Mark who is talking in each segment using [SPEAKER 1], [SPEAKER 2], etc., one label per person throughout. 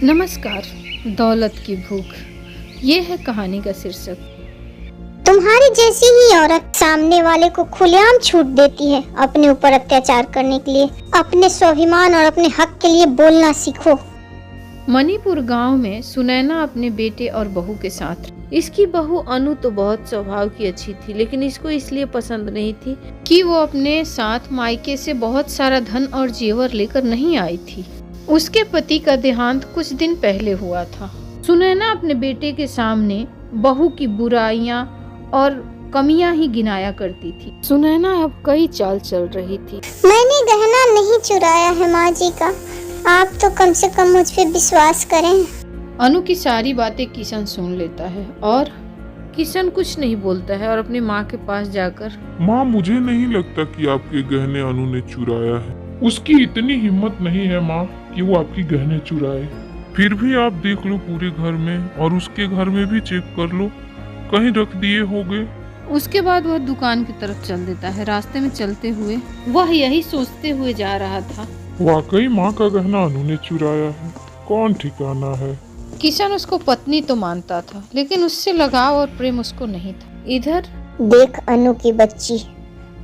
[SPEAKER 1] नमस्कार। दौलत की भूख, ये है कहानी का शीर्षक।
[SPEAKER 2] तुम्हारी जैसी ही औरत सामने वाले को खुलेआम छूट देती है अपने ऊपर अत्याचार करने के लिए। अपने स्वाभिमान और अपने हक के लिए बोलना सीखो।
[SPEAKER 1] मणिपुर गांव में सुनैना अपने बेटे और बहू के साथ रही। इसकी बहू अनु तो बहुत स्वभाव की अच्छी थी, लेकिन इसको इसलिए पसंद नहीं थी कि वो अपने साथ मायके से बहुत सारा धन और जेवर लेकर नहीं आई थी। उसके पति का देहांत कुछ दिन पहले हुआ था। सुनैना अपने बेटे के सामने बहू की बुराइयां और कमियां ही गिनाया करती थी। सुनैना अब कई चाल चल रही थी।
[SPEAKER 2] मैंने गहना नहीं चुराया है माँ जी का, आप तो कम से कम मुझ पे विश्वास करें।
[SPEAKER 1] अनु की सारी बातें किशन सुन लेता है और किशन कुछ नहीं बोलता है और अपनी माँ के पास जाकर,
[SPEAKER 3] माँ, मुझे नहीं लगता कि आपके गहने अनु ने चुराया है। उसकी इतनी हिम्मत नहीं है माँ कि वो आपकी गहने चुराए। फिर भी आप देख लो पूरे घर में और उसके घर में भी चेक कर लो, कहीं रख दिए होंगे।
[SPEAKER 1] उसके बाद वह दुकान की तरफ चल देता है। रास्ते में चलते हुए वह यही सोचते हुए जा रहा था,
[SPEAKER 3] वाकई माँ का गहना अनु ने चुराया है, कौन ठिकाना है।
[SPEAKER 1] किशन उसको पत्नी तो मानता था, लेकिन उससे लगाव और प्रेम उसको नहीं था। इधर
[SPEAKER 2] देख अनु की बच्ची,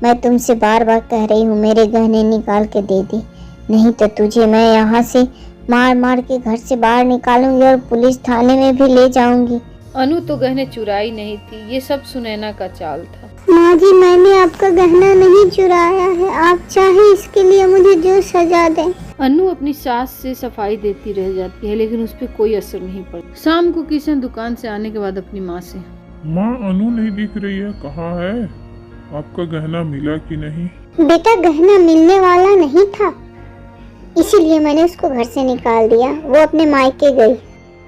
[SPEAKER 2] मैं तुमसे बार बार कह रही हूँ मेरे गहने निकाल के दे दे, नहीं तो तुझे मैं यहाँ से मार मार के घर से बाहर निकालूंगी और पुलिस थाने में भी ले जाऊंगी।
[SPEAKER 1] अनु तो गहने चुराई नहीं थी, ये सब सुनैना का चाल था।
[SPEAKER 2] माँ जी, मैंने आपका गहना नहीं चुराया है, आप चाहे इसके लिए मुझे जो सजा दें।
[SPEAKER 1] अनु अपनी सास से सफाई देती रह जाती है, लेकिन उस पर कोई असर नहीं पड़ता। शाम को किशन दुकान से आने के बाद अपनी माँ से,
[SPEAKER 3] माँ, अनु नहीं दिख रही है, कहाँ है? आपका गहना मिला कि नहीं?
[SPEAKER 2] बेटा, गहना मिलने वाला नहीं था, इसीलिए मैंने उसको घर से निकाल दिया। वो अपने मायके गई।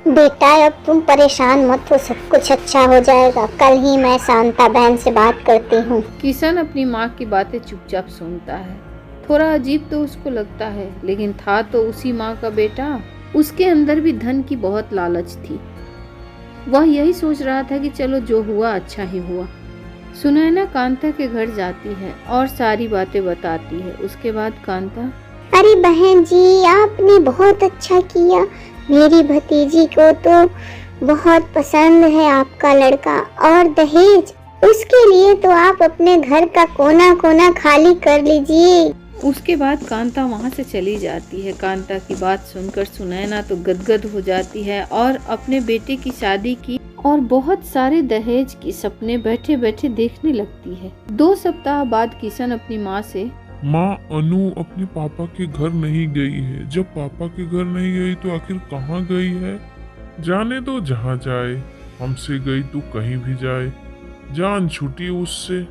[SPEAKER 2] बेटा, अब तुम परेशान मत हो, सब कुछ अच्छा हो जाएगा। कल ही मैं शांता बहन से बात करती हूँ।
[SPEAKER 1] किशन अपनी माँ की बातें चुपचाप सुनता है। थोड़ा अजीब तो उसको लगता है, लेकिन था तो उसी माँ का बेटा। उसके अंदर भी धन की बहुत लालच थी। वह यही सोच रहा था कि चलो जो हुआ अच्छा ही हुआ। सुनैना कांता के घर जाती है और सारी बातें बताती है। उसके बाद कांता,
[SPEAKER 2] अरे बहन जी, आपने बहुत अच्छा किया। मेरी भतीजी को तो बहुत पसंद है आपका लड़का, और दहेज, उसके लिए तो आप अपने घर का कोना कोना खाली कर लीजिए।
[SPEAKER 1] उसके बाद कांता वहाँ से चली जाती है। कांता की बात सुनकर सुनैना तो गदगद हो जाती है और अपने बेटे की शादी की और बहुत सारे दहेज के सपने बैठे बैठे देखने लगती है। 2 सप्ताह बाद किशन अपनी माँ से,
[SPEAKER 3] माँ, अनु अपने पापा के घर नहीं गई है। जब पापा के घर नहीं गई तो आखिर कहाँ गई है? जाने दो, जहाँ जाए, हमसे गई तो कहीं भी जाए, जान छूटी उससे।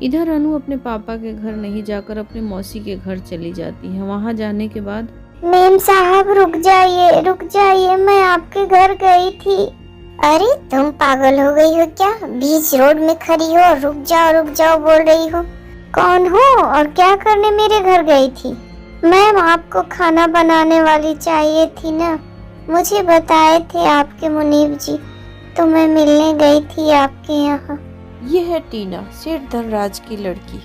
[SPEAKER 1] इधर अनु अपने पापा के घर नहीं जाकर अपने मौसी के घर चली जाती है। वहाँ जाने के बाद,
[SPEAKER 2] मेम साहब रुक जाइए, मैं आपके घर गई थी। अरे तुम पागल हो गई हो क्या? बीच रोड में खड़ी हो और रुक जाओ बोल रही हो। कौन हो और क्या करने मेरे घर गई थी? मैम, आपको खाना बनाने वाली चाहिए थी ना, मुझे बताए थे आपके मुनीब जी, तो मैं मिलने गई थी आपके यहाँ।
[SPEAKER 1] ये है टीना, सेठ धनराज की लड़की।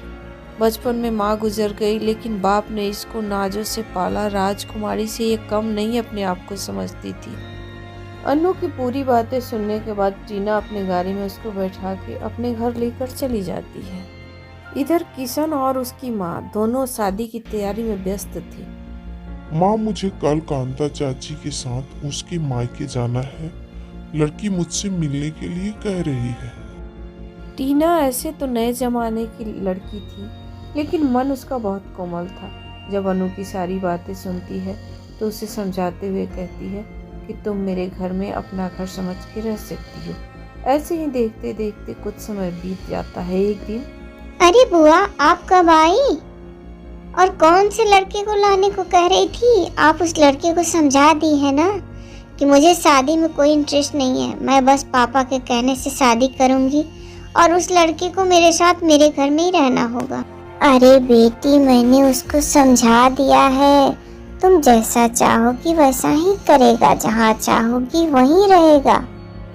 [SPEAKER 1] बचपन में माँ गुजर गई, लेकिन बाप ने इसको नाजों से पाला। राजकुमारी से ये कम नहीं अपने आप को समझती थी। अनु की पूरी बातें सुनने के बाद टीना अपने गाड़ी में उसको बैठा के अपने घर लेकर चली जाती है। इधर किशन और उसकी माँ दोनों शादी की तैयारी में व्यस्त थी।
[SPEAKER 3] माँ, मुझे कल कांता चाची के साथ उसके मायके जाना है। लड़की मुझसे मिलने के लिए कह रही है।
[SPEAKER 1] टीना ऐसे तो नए जमाने की लड़की थी, लेकिन मन उसका बहुत कोमल था। जब अनु की सारी बातें सुनती है तो उसे समझाते हुए कहती है कि तुम मेरे घर में अपना घर समझ के रह सकती हो। ऐसे ही देखते देखते कुछ समय बीत जाता है। एक दिन,
[SPEAKER 2] अरे बुआ, आप कब आई? और कौन से लड़के को लाने को कह रही थी? आप उस लड़के को समझा दी है ना कि मुझे शादी में कोई इंटरेस्ट नहीं है, मैं बस पापा के कहने से शादी करूंगी और उस लड़के को मेरे साथ मेरे घर में ही रहना होगा। अरे बेटी, मैंने उसको समझा दिया है, तुम जैसा चाहोगी वैसा ही करेगा, जहाँ चाहोगी वहीं रहेगा।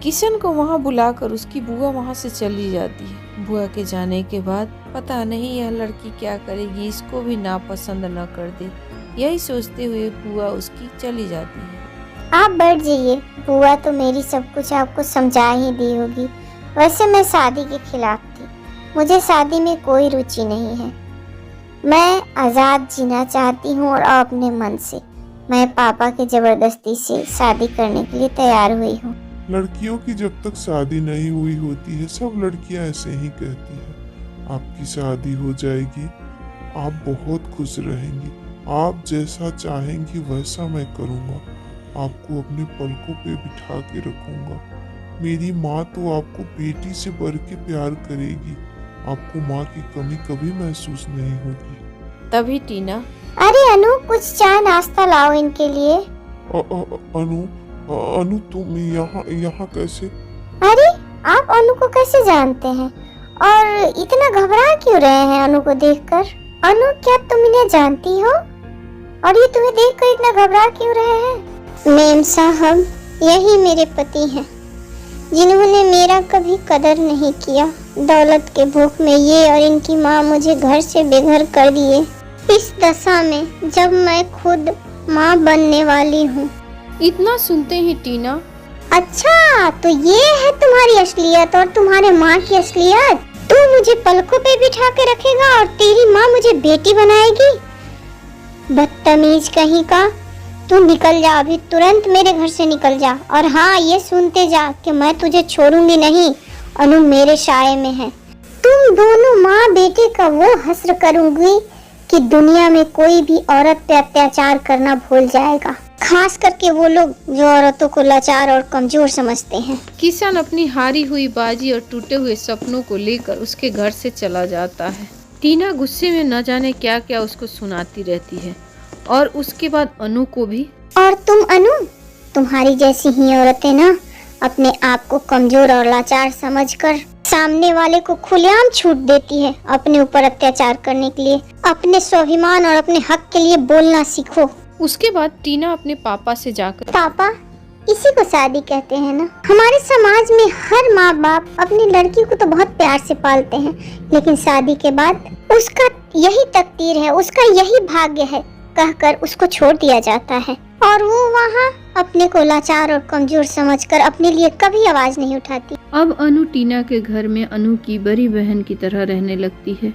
[SPEAKER 1] किशन को वहाँ बुलाकर उसकी बुआ वहाँ से चली जाती है। बुआ के जाने के बाद पता नहीं यह लड़की क्या करेगी, इसको भी नापसंद न कर दे, यही सोचते हुए बुआ उसकी चली जाती है।
[SPEAKER 2] आप बैठ जाइए, बुआ तो मेरी सब कुछ आपको समझा ही दी होगी। वैसे मैं शादी के खिलाफ थी, मुझे शादी में कोई रुचि नहीं है। मैं आज़ाद जीना चाहती हूँ और अपने मन से। मैं पापा की ज़बरदस्ती से शादी करने के लिए तैयार हुई हूँ।
[SPEAKER 3] लड़कियों की जब तक शादी नहीं हुई होती है, सब लड़कियां ऐसे ही कहती हैं। आपकी शादी हो जाएगी, आप बहुत खुश रहेंगी। आप जैसा चाहेंगी वैसा मैं करूँगा। आपको अपने पलकों पे बिठा के रखूँगा। मेरी माँ तो आपको बेटी से बढ़ के प्यार करेगी। आपको माँ की कमी कभी महसूस नहीं होगी।
[SPEAKER 1] तभी टीना,
[SPEAKER 2] अरे अनु, कुछ चाय नाश्ता लाओ इनके लिए।
[SPEAKER 3] अनु तुम यहाँ कैसे?
[SPEAKER 2] अरे आप अनु को कैसे जानते हैं और इतना घबरा क्यों रहे हैं अनु को देखकर? अनु, क्या तुम इन्हें जानती हो और ये तुम्हें देखकर इतना घबरा क्यों रहे हैं? मेम साहब, यही मेरे पति हैं जिन्होंने मेरा कभी कदर नहीं किया। दौलत के भूख में ये और इनकी माँ मुझे घर से बेघर कर दिए, इस दशा में जब मैं खुद माँ बनने वाली हूँ।
[SPEAKER 1] इतना सुनते ही टीना,
[SPEAKER 2] अच्छा तो ये है तुम्हारी असलियत और तुम्हारे माँ की असलियत। तू मुझे पलकों पे बिठा के रखेगा और तेरी माँ मुझे बेटी बनाएगी? बदतमीज कहीं का। तू निकल जा, अभी तुरंत मेरे घर से निकल जा। और हाँ, ये सुनते जा कि मैं तुझे छोड़ूंगी नहीं। अनु मेरे साये में है। तुम दोनों माँ बेटे का वो हश्र करूंगी कि दुनिया में कोई भी औरत पे अत्याचार करना भूल जाएगा, खास करके वो लोग जो औरतों को लाचार और कमजोर समझते हैं।
[SPEAKER 1] किशन अपनी हारी हुई बाजी और टूटे हुए सपनों को लेकर उसके घर से चला जाता है। टीना गुस्से में न जाने क्या क्या उसको सुनाती रहती है और उसके बाद अनु को भी।
[SPEAKER 2] और तुम अनु, तुम्हारी जैसी ही औरतें ना अपने आप को कमजोर और लाचार समझकर सामने वाले को खुलेआम छूट देती है अपने ऊपर अत्याचार करने के लिए। अपने स्वाभिमान और अपने हक के लिए बोलना सीखो।
[SPEAKER 1] उसके बाद टीना अपने पापा से जाकर,
[SPEAKER 2] पापा, इसी को शादी कहते हैं ना। हमारे समाज में हर माँ बाप अपनी लड़की को तो बहुत प्यार से पालते हैं, लेकिन शादी के बाद उसका यही तकदीर है, उसका यही भाग्य है कहकर उसको छोड़ दिया जाता है और वो वहाँ अपने को लाचार और कमजोर समझकर अपने लिए कभी आवाज नहीं उठाती।
[SPEAKER 1] अब अनु टीना के घर में अनु की बड़ी बहन की तरह रहने लगती है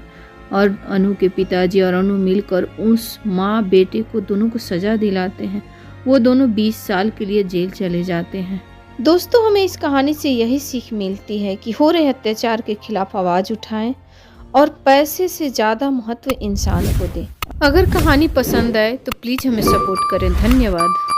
[SPEAKER 1] और अनु के पिताजी और अनु मिलकर उस माँ बेटे को दोनों को सजा दिलाते हैं। वो दोनों 20 साल के लिए जेल चले जाते हैं। दोस्तों, हमें इस कहानी से यही सीख मिलती है कि हो रहे अत्याचार के खिलाफ आवाज़ उठाएं और पैसे से ज़्यादा महत्व इंसान को दें। अगर कहानी पसंद आए तो प्लीज़ हमें सपोर्ट करें। धन्यवाद।